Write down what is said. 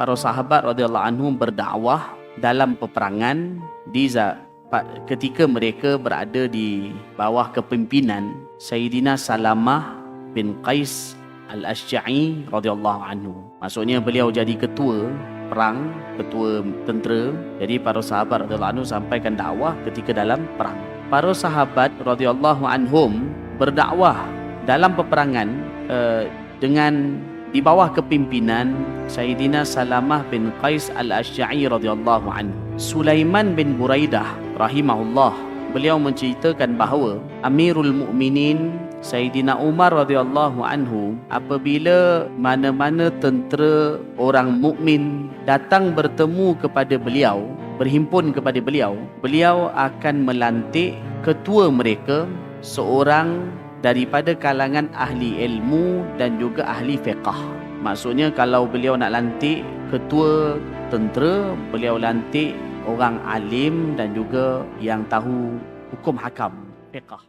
para sahabat radhiyallahu anhum berdakwah dalam peperangan ketika mereka berada di bawah kepimpinan Sayyidina Salamah bin Qais Al-Asy'a'i radhiyallahu anhu. Maksudnya beliau jadi ketua perang, ketua tentera. Jadi para sahabat radhiyallahu anhu sampaikan dakwah ketika dalam perang. Para sahabat radhiyallahu anhum berdakwah dalam peperangan dengan di bawah kepimpinan Sayyidina Salamah bin Qais Al-Asy'a'i radhiyallahu anhu. Sulaiman bin Buraidah rahimahullah, beliau menceritakan bahawa Amirul Mukminin Sayyidina Umar radhiyallahu anhu, apabila mana-mana tentera orang mukmin datang bertemu kepada beliau, berhimpun kepada beliau, beliau akan melantik ketua mereka seorang daripada kalangan ahli ilmu dan juga ahli fiqh. Maksudnya kalau beliau nak lantik ketua tentera, beliau lantik orang alim dan juga yang tahu hukum hakam fiqh.